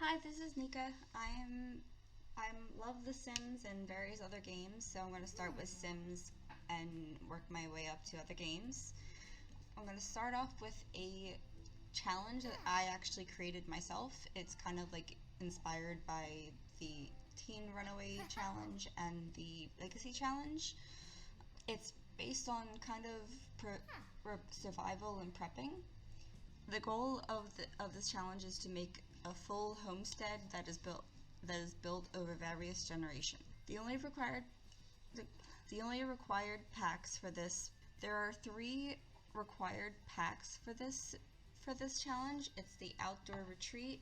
Hi, this is Nika. I love The Sims and various other games, so I'm going to start with Sims and work my way up to other games. I'm going to start off with a challenge that I actually created myself. It's kind of like inspired by the Teen Runaway Challenge and the Legacy Challenge. It's based on kind of survival and prepping. The goal of this challenge is to make a full homestead that is built over various generations. The, the only required packs for this there are three required packs for this challenge. It's the outdoor retreat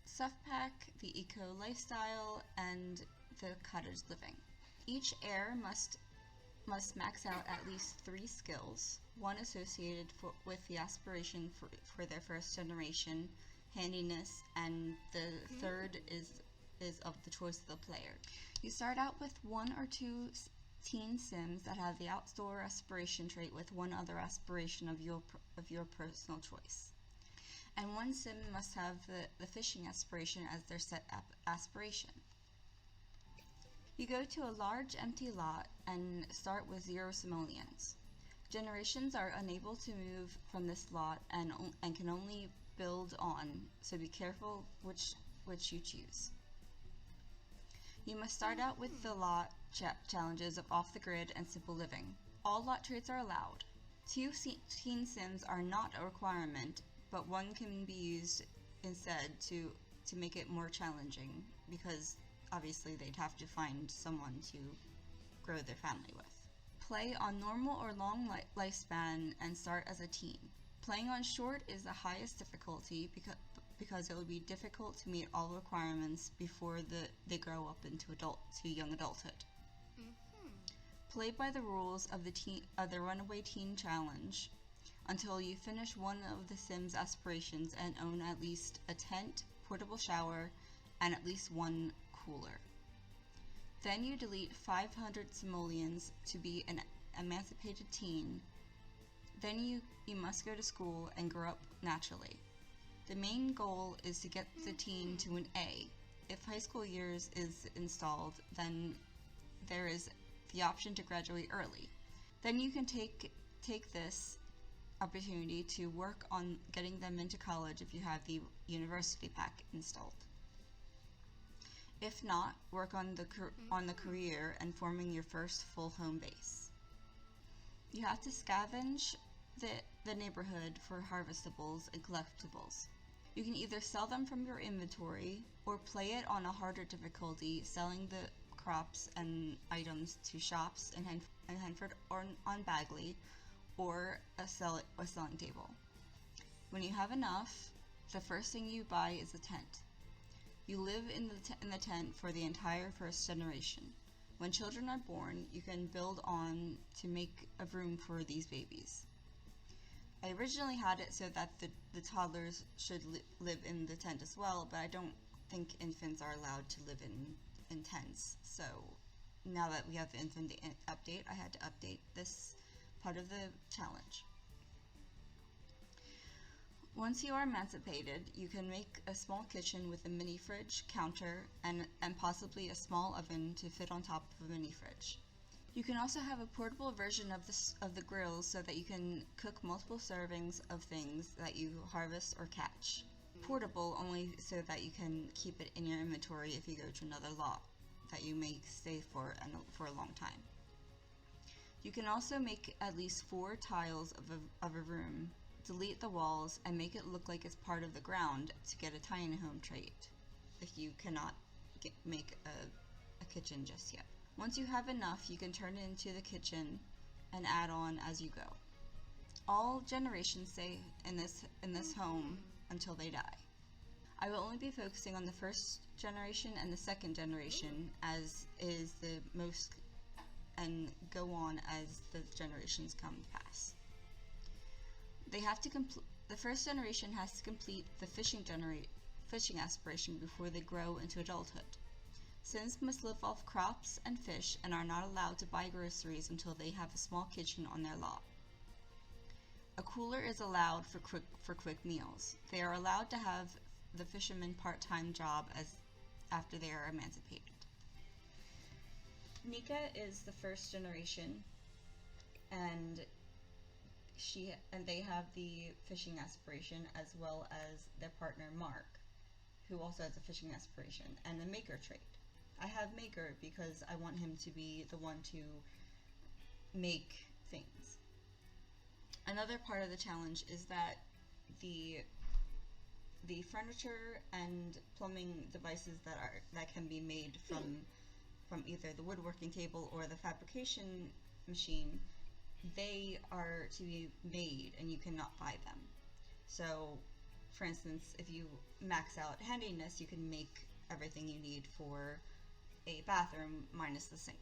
stuff pack, the eco lifestyle, and the cottage living. Each heir must max out at least 3 skills, one associated with the aspiration for their first generation, handiness, and the third is of the choice of the player. You start out with 1 or 2 teen sims that have the outdoor aspiration trait with one other aspiration of your personal choice. And one sim must have the fishing aspiration as their set aspiration. You go to a large empty lot and start with 0 simoleons. Generations are unable to move from this lot and can only build on, so be careful which you choose. You must start out with the lot challenges of off the grid and simple living. All lot traits are allowed. 2 teen sims are not a requirement, but one can be used instead to make it more challenging, because obviously they'd have to find someone to grow their family with. Play on normal or long lifespan and start as a teen. Playing on short is the highest difficulty because it will be difficult to meet all requirements before they grow up into young adulthood. Play by the rules of the Runaway Teen Challenge until you finish one of the Sims aspirations and own at least a tent, portable shower, and at least 1 cooler. Then you delete 500 simoleons to be an emancipated teen. Then you must go to school and grow up naturally. The main goal is to get the teen to an A. If high school years is installed, then there is the option to graduate early. Then you can take this opportunity to work on getting them into college if you have the university pack installed. If not, work on the career and forming your first full home base. You have to scavenge the neighborhood for harvestables and collectibles. You can either sell them from your inventory or play it on a harder difficulty, selling the crops and items to shops in Henford or on Bagley, or a selling table. When you have enough, the first thing you buy is a tent. You live in the tent for the entire first generation. When children are born, you can build on to make a room for these babies. I originally had it so that the toddlers should live in the tent as well, but I don't think infants are allowed to live in tents. So now that we have the infant update, I had to update this part of the challenge. Once you are emancipated, you can make a small kitchen with a mini fridge, counter, and possibly a small oven to fit on top of a mini fridge. You can also have a portable version of the grills so that you can cook multiple servings of things that you harvest or catch. Portable only so that you can keep it in your inventory if you go to another lot that you may stay for a long time. You can also make at least 4 tiles of a room, delete the walls, and make it look like it's part of the ground to get a tiny home trait if you cannot make a kitchen just yet. Once you have enough, you can turn it into the kitchen and add on as you go. All generations stay in this home until they die. I will only be focusing on the first generation and the second generation, as is the most, and go on as the generations come past. The first generation has to complete the fishing aspiration before they grow into adulthood. Sims must live off crops and fish and are not allowed to buy groceries until they have a small kitchen on their lot. A cooler is allowed for quick meals. They are allowed to have the fishermen part-time job as after they are emancipated. Nika is the first generation, and they have the fishing aspiration, as well as their partner Mark, who also has a fishing aspiration and a maker trait. I have maker because I want him to be the one to make things. Another part of the challenge is that the furniture and plumbing devices that can be made from either the woodworking table or the fabrication machine, they are to be made and you cannot buy them. So, for instance, if you max out handiness, you can make everything you need for a bathroom minus the sink.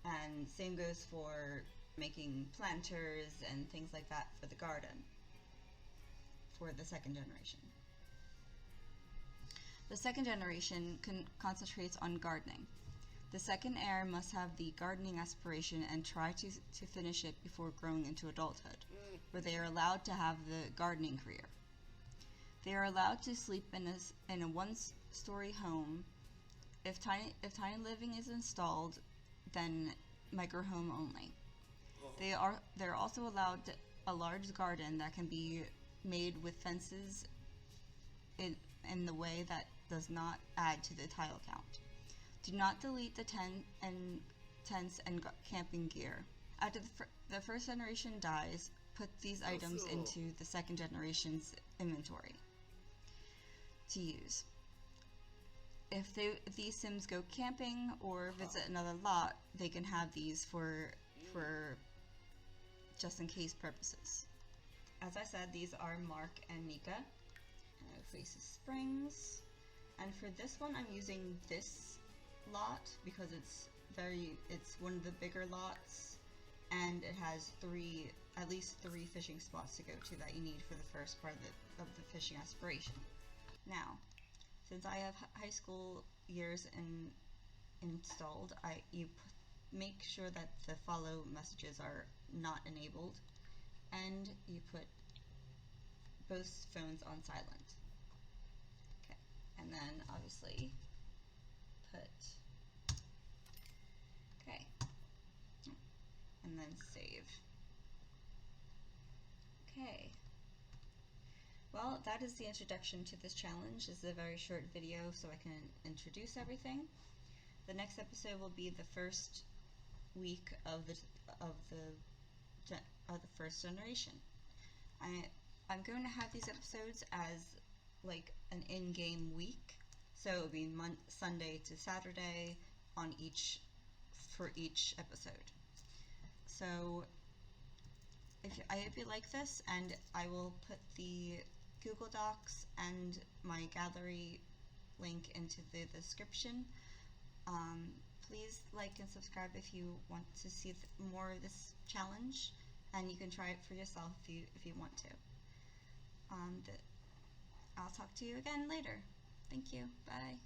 And same goes for making planters and things like that for the garden for the second generation. The second generation concentrates on gardening. The second heir must have the gardening aspiration and try to finish it before growing into adulthood, where they are allowed to have the gardening career. They are allowed to sleep in a one-story home. If tiny living is installed, then microhome only. They're also allowed a large garden that can be made with fences in the way that does not add to the tile count. Do not delete the tents and camping gear. After the first generation dies, put these items into the second generation's inventory to use. If these Sims go camping or visit another lot, they can have these for just in case purposes. As I said, these are Mark and Nika. Faces Springs. And for this one, I'm using this lot because it's one of the bigger lots, and it has at least three fishing spots to go to that you need for the first part of the fishing aspiration. Now, since I have high school years installed, you make sure that the follow messages are not enabled, and you put both phones on silent. Okay, and then obviously and then save. Okay. Well, that is the introduction to this challenge. This is a very short video so I can introduce everything. The next episode will be the first week of the first generation. I'm going to have these episodes as like an in-game week, so it'll be Sunday to Saturday for each episode. So I hope you like this, and I will put the Google Docs and my gallery link into the description. Please like and subscribe if you want to see more of this challenge, and you can try it for yourself if you want to. I'll talk to you again later. Thank you. Bye.